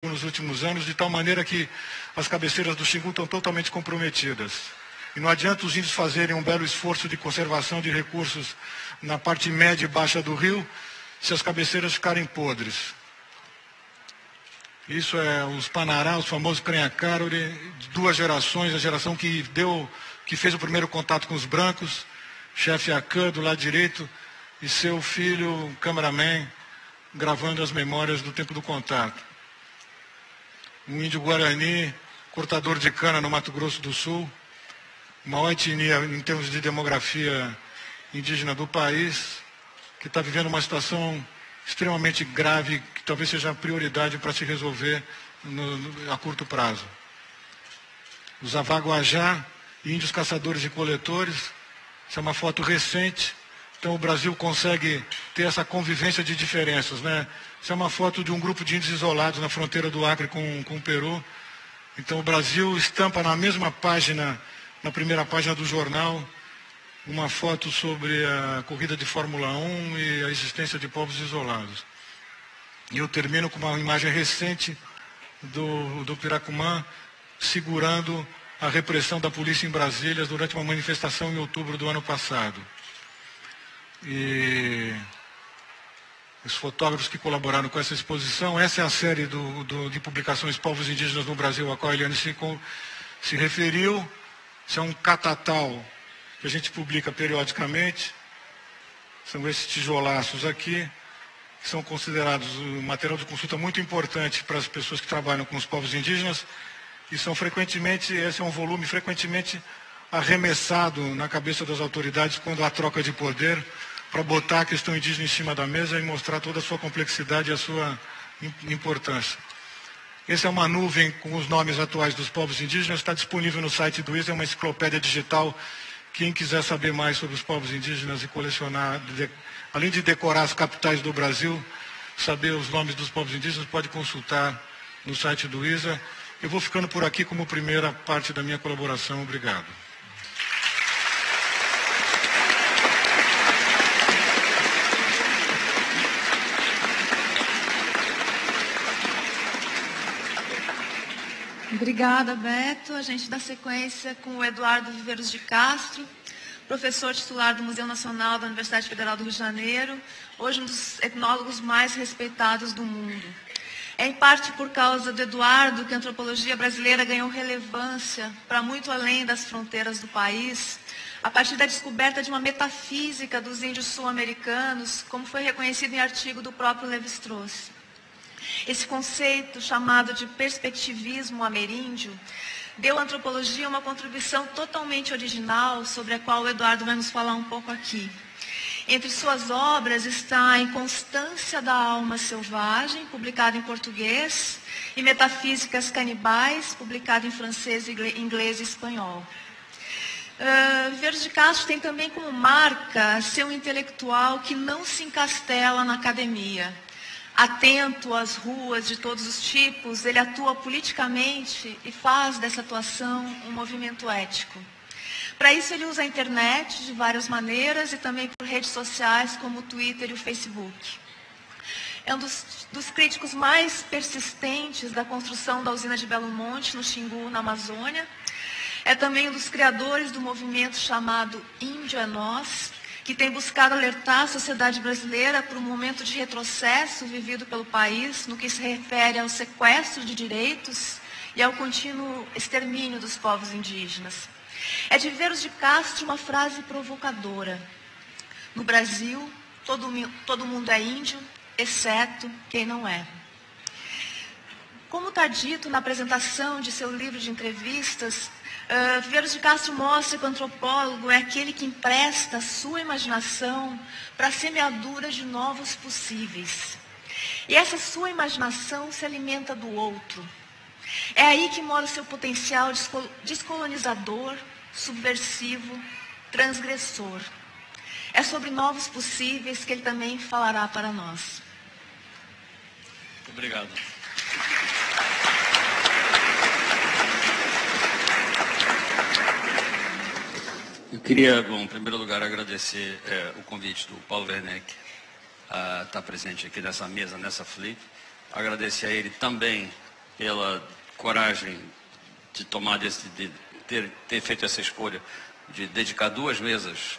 nos últimos anos, de tal maneira que as cabeceiras do Xingu estão totalmente comprometidas. E não adianta os índios fazerem um belo esforço de conservação de recursos na parte média e baixa do rio, se as cabeceiras ficarem podres. Isso é os Panará, os famosos Crenhacaruri, de duas gerações, a geração que fez o primeiro contato com os brancos, chefe Acã do lado direito, e seu filho, um cameraman, gravando as memórias do tempo do contato. Um índio Guarani, cortador de cana no Mato Grosso do Sul, maior etnia em termos de demografia indígena do país, que está vivendo uma situação extremamente grave, que talvez seja a prioridade para se resolver a curto prazo. Os Avaguajá, índios caçadores e coletores, essa é uma foto recente, então o Brasil consegue ter essa convivência de diferenças, né? Essa é uma foto de um grupo de índios isolados na fronteira do Acre com o Peru. Então o Brasil estampa na mesma página, na primeira página do jornal, uma foto sobre a corrida de Fórmula 1 e a existência de povos isolados. E eu termino com uma imagem recente do Piracumã segurando a repressão da polícia em Brasília durante uma manifestação em outubro do ano passado. E os fotógrafos que colaboraram com essa exposição, essa é a série de publicações Povos Indígenas no Brasil, a qual a Eliane se referiu. Isso é um catatal que a gente publica periodicamente. São esses tijolaços aqui, que são considerados um material de consulta muito importante para as pessoas que trabalham com os povos indígenas, e são frequentemente, esse é um volume frequentemente arremessado na cabeça das autoridades quando há troca de poder, para botar a questão indígena em cima da mesa e mostrar toda a sua complexidade e a sua importância. Essa é uma nuvem com os nomes atuais dos povos indígenas, está disponível no site do ISA, é uma enciclopédia digital. Quem quiser saber mais sobre os povos indígenas e colecionar, além de decorar as capitais do Brasil, saber os nomes dos povos indígenas, pode consultar no site do ISA. Eu vou ficando por aqui como primeira parte da minha colaboração. Obrigado. Obrigada, Beto. A gente dá sequência com o Eduardo Viveiros de Castro, professor titular do Museu Nacional da Universidade Federal do Rio de Janeiro, hoje um dos etnólogos mais respeitados do mundo. É em parte por causa do Eduardo que a antropologia brasileira ganhou relevância para muito além das fronteiras do país, a partir da descoberta de uma metafísica dos índios sul-americanos, como foi reconhecido em artigo do próprio Lévi-Strauss. Esse conceito, chamado de perspectivismo ameríndio, deu à antropologia uma contribuição totalmente original, sobre a qual o Eduardo vai nos falar um pouco aqui. Entre suas obras está a Inconstância da Alma Selvagem, publicada em português, e Metafísicas Canibais, publicada em francês, inglês e espanhol. Viveiros de Castro tem também como marca ser um intelectual que não se encastela na academia. Atento às ruas de todos os tipos, ele atua politicamente e faz dessa atuação um movimento ético. Para isso, ele usa a internet de várias maneiras e também por redes sociais como o Twitter e o Facebook. É um dos críticos mais persistentes da construção da usina de Belo Monte, no Xingu, na Amazônia. É também um dos criadores do movimento chamado Índio é Nós, que tem buscado alertar a sociedade brasileira para um momento de retrocesso vivido pelo país no que se refere ao sequestro de direitos e ao contínuo extermínio dos povos indígenas. É de Viveiros de Castro uma frase provocadora. No Brasil, todo mundo é índio, exceto quem não é. Como está dito na apresentação de seu livro de entrevistas, Viveiros de Castro mostra que o antropólogo é aquele que empresta a sua imaginação para a semeadura de novos possíveis. E essa sua imaginação se alimenta do outro. É aí que mora o seu potencial descolonizador, subversivo, transgressor. É sobre novos possíveis que ele também falará para nós. Obrigado. Eu queria, bom, em primeiro lugar, agradecer o convite do Paulo Werneck a estar presente aqui nessa mesa, nessa FLIP. Agradecer a ele também pela coragem de tomar de ter feito essa escolha de dedicar 2 mesas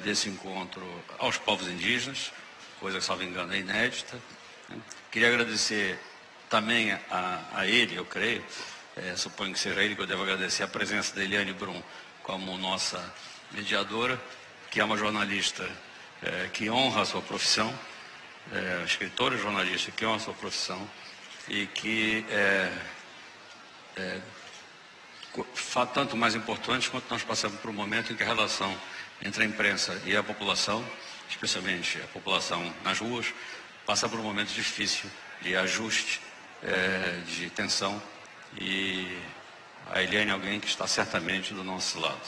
desse encontro aos povos indígenas, coisa que, salvo engano, é inédita. Queria agradecer também a ele, eu creio, suponho que seja ele que eu devo agradecer a presença da Eliane Brum como nossa mediadora, que é uma jornalista que honra a sua profissão, escritora e jornalista que honra a sua profissão e que tanto mais importante quanto nós passamos por um momento em que a relação entre a imprensa e a população, especialmente a população nas ruas, passa por um momento difícil de ajuste, de tensão, e a Eliane é alguém que está certamente do nosso lado.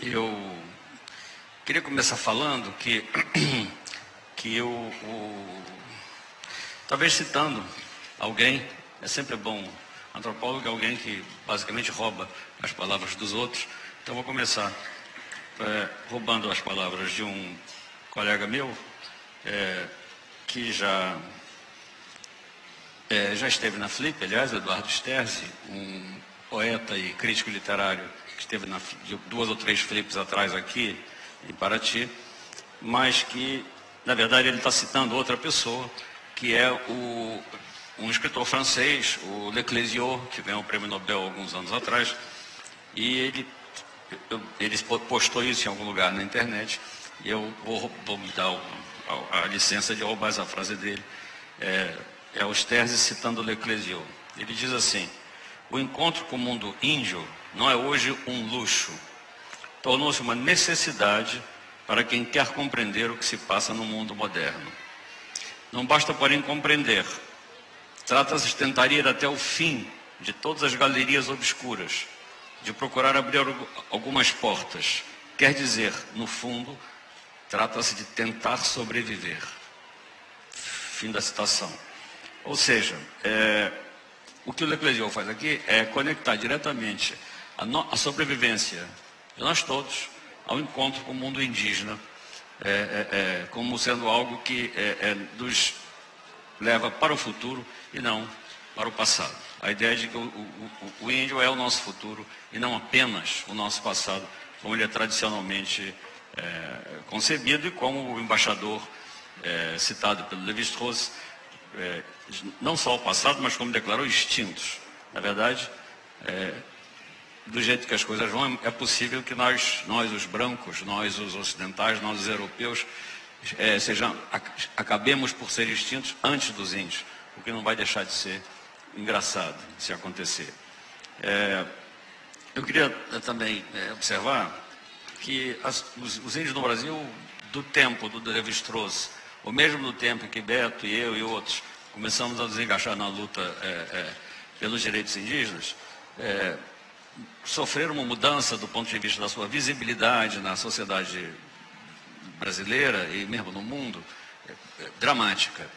Eu queria começar falando que talvez citando alguém, é sempre bom, antropólogo é alguém que basicamente rouba as palavras dos outros, então vou começar roubando as palavras de um colega meu, que já esteve na Flip, aliás, Eduardo Sterzi, um poeta e crítico literário que esteve de 2 ou 3 Flips atrás aqui em Paraty, mas que, na verdade, ele está citando outra pessoa, que é um escritor francês, o Leclésior, que ganhou o Prêmio Nobel alguns anos atrás, e ele postou isso em algum lugar na internet, e eu vou me dar a licença de roubar essa frase dele. É o Sterzi citando Leclésior. Ele diz assim: o encontro com o mundo índio não é hoje um luxo, tornou-se uma necessidade para quem quer compreender o que se passa no mundo moderno. Não basta, porém, compreender. Trata-se de tentar ir até o fim de todas as galerias obscuras, de procurar abrir algumas portas. Quer dizer, no fundo, trata-se de tentar sobreviver. Fim da citação. Ou seja, o que o Leclésior faz aqui é conectar diretamente a sobrevivência de nós todos ao encontro com o mundo indígena, como sendo algo que nos leva para o futuro e não para o passado. A ideia de que o índio é o nosso futuro e não apenas o nosso passado, como ele é tradicionalmente concebido, e como o embaixador citado pelo Lévi-Strauss, não só o passado, mas como declarou, extintos. Na verdade, do jeito que as coisas vão, é possível que nós os brancos, nós os ocidentais, nós os europeus, acabemos por ser extintos antes dos índios, o que não vai deixar de ser engraçado se acontecer. Eu queria também observar que os índios no Brasil, do tempo do Lévi-Strauss, ou mesmo do tempo em que Beto e eu e outros começamos a nos engajar na luta pelos direitos indígenas, sofreram uma mudança do ponto de vista da sua visibilidade na sociedade brasileira e mesmo no mundo, dramática.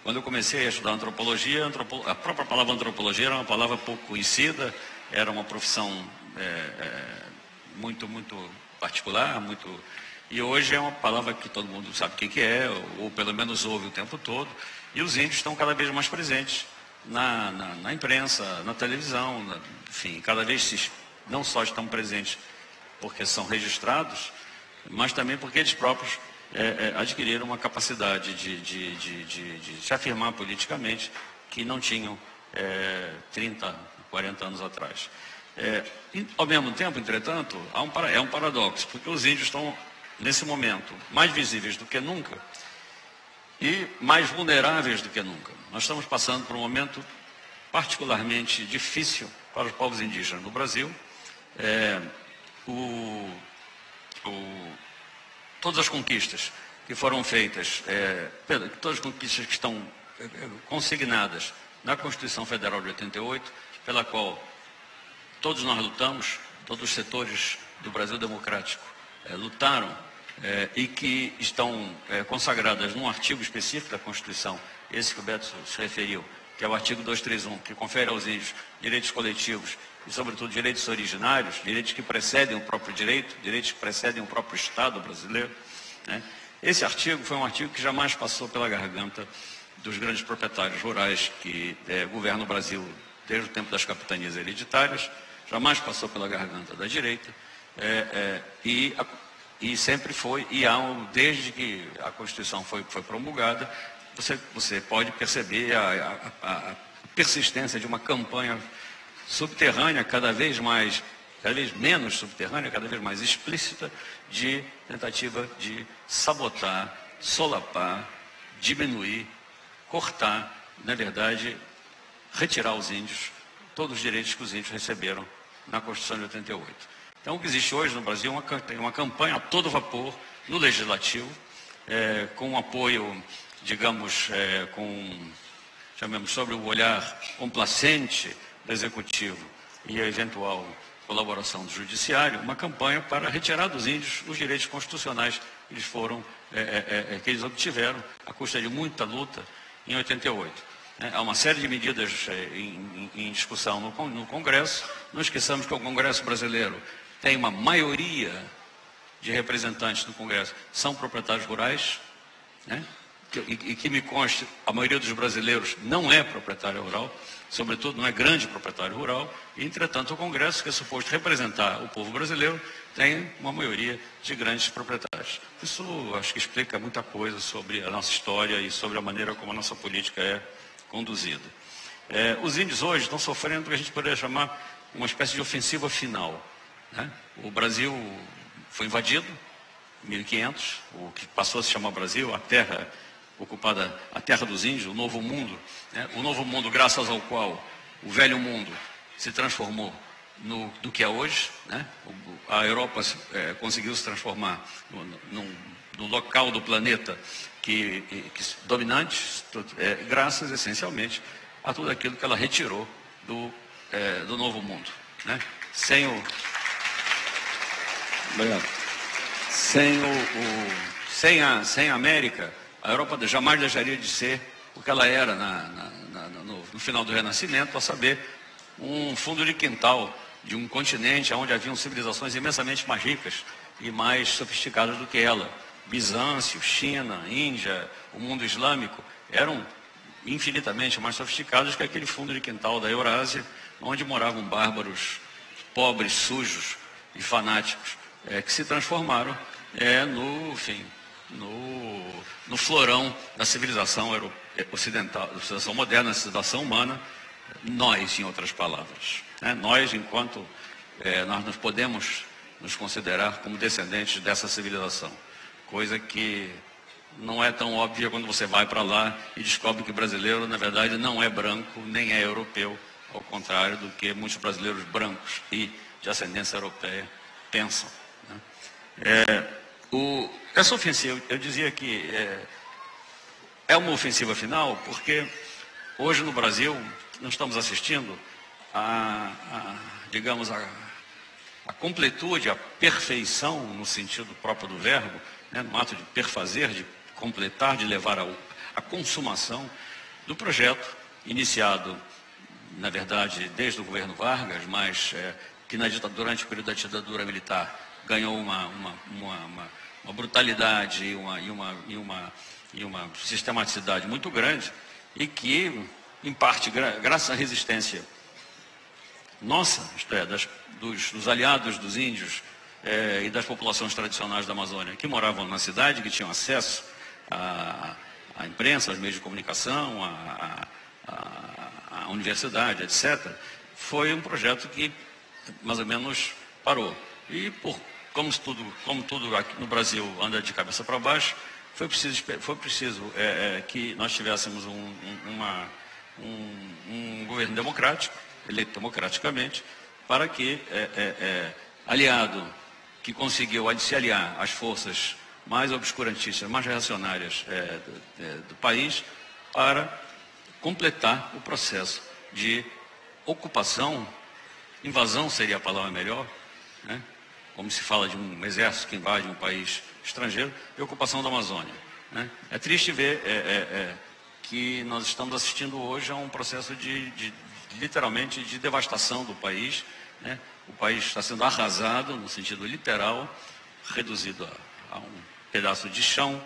Quando eu comecei a estudar antropologia, a própria palavra antropologia era uma palavra pouco conhecida, era uma profissão muito particular, e hoje é uma palavra que todo mundo sabe o que é, ou pelo menos ouve o tempo todo, e os índios estão cada vez mais presentes na imprensa, na televisão, enfim, cada vez não só estão presentes porque são registrados, mas também porque eles próprios adquiriram uma capacidade de se afirmar politicamente que não tinham 30, 40 anos atrás. E, ao mesmo tempo, entretanto, é um paradoxo, porque os índios estão, nesse momento, mais visíveis do que nunca e mais vulneráveis do que nunca. Nós estamos passando por um momento particularmente difícil para os povos indígenas no Brasil. Todas as conquistas que foram feitas, todas as conquistas que estão consignadas na Constituição Federal de 88, pela qual todos nós lutamos, todos os setores do Brasil democrático lutaram, e que estão consagradas num artigo específico da Constituição, esse que o Beto se referiu, que é o artigo 231, que confere aos índios direitos coletivos e, sobretudo, direitos originários, direitos que precedem o próprio direito, direitos que precedem o próprio Estado brasileiro. Esse artigo foi um artigo que jamais passou pela garganta dos grandes proprietários rurais que governam o Brasil desde o tempo das capitanias hereditárias, jamais passou pela garganta da direita, e sempre foi, desde que a Constituição foi promulgada, você pode perceber a persistência de uma campanha subterrânea, cada vez menos subterrânea, cada vez mais explícita, de tentativa de sabotar, solapar, diminuir, cortar, na verdade, retirar aos índios todos os direitos que os índios receberam na Constituição de 88. Então, o que existe hoje no Brasil é uma campanha a todo vapor no Legislativo, com um apoio, digamos, chamemos sobre o olhar complacente do Executivo e a eventual colaboração do Judiciário, uma campanha para retirar dos índios os direitos constitucionais que eles obtiveram à custa de muita luta em 88. Há uma série de medidas em discussão no Congresso. Não esqueçamos que o Congresso brasileiro tem uma maioria de representantes no Congresso são proprietários rurais, né? E que me conste, a maioria dos brasileiros não é proprietário rural, sobretudo não é grande proprietário rural, e, entretanto, o Congresso, que é suposto representar o povo brasileiro, tem uma maioria de grandes proprietários. Isso acho que explica muita coisa sobre a nossa história e sobre a maneira como a nossa política é conduzida. Os índios hoje estão sofrendo o que a gente poderia chamar uma espécie de ofensiva final, né? O Brasil foi invadido em 1500, o que passou a se chamar Brasil, a terra ocupada, a terra dos índios, o Novo Mundo, né? O Novo Mundo, graças ao qual o Velho Mundo se transformou no que é hoje, né? A Europa conseguiu se transformar no local do planeta que dominante, graças essencialmente a tudo aquilo que ela retirou do Novo Mundo, né? Sem a América, a Europa jamais deixaria de ser o que ela era no final do Renascimento, a saber, um fundo de quintal de um continente onde haviam civilizações imensamente mais ricas e mais sofisticadas do que ela. Bizâncio, China, Índia, o mundo islâmico eram infinitamente mais sofisticados que aquele fundo de quintal da Eurásia, onde moravam bárbaros, pobres, sujos e fanáticos, que se transformaram no florão da civilização ocidental, da civilização moderna, da civilização humana, nós, em outras palavras. Nós, enquanto nós nos podemos nos considerar como descendentes dessa civilização, coisa que não é tão óbvia quando você vai para lá e descobre que brasileiro, na verdade, não é branco, nem é europeu, ao contrário do que muitos brasileiros brancos e de ascendência europeia pensam, né? Essa ofensiva, eu dizia que é uma ofensiva final, porque hoje no Brasil nós estamos assistindo digamos, a completude, a perfeição, no sentido próprio do verbo, né, no ato de perfazer, de completar, de levar à consumação do projeto iniciado, na verdade, desde o governo Vargas, mas que durante o período da ditadura militar ganhou uma brutalidade e uma sistematicidade muito grande, e que, em parte, graças à resistência nossa, isto é, dos aliados dos índios e das populações tradicionais da Amazônia, que moravam na cidade, que tinham acesso à imprensa, aos meios de comunicação, à universidade, etc., foi um projeto que mais ou menos parou. E como tudo aqui no Brasil anda de cabeça para baixo, foi preciso que nós tivéssemos um governo democrático, eleito democraticamente, para que, aliado que conseguiu se aliar às forças mais obscurantistas, mais reacionárias do país, para completar o processo de ocupação, invasão seria a palavra melhor, né? Como se fala de um exército que invade um país estrangeiro, e ocupação da Amazônia, né? É triste ver que nós estamos assistindo hoje a um processo literalmente de devastação do país, né? O país está sendo arrasado no sentido literal, reduzido a um pedaço de chão,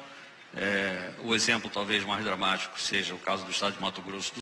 O exemplo talvez mais dramático seja o caso do estado de Mato Grosso do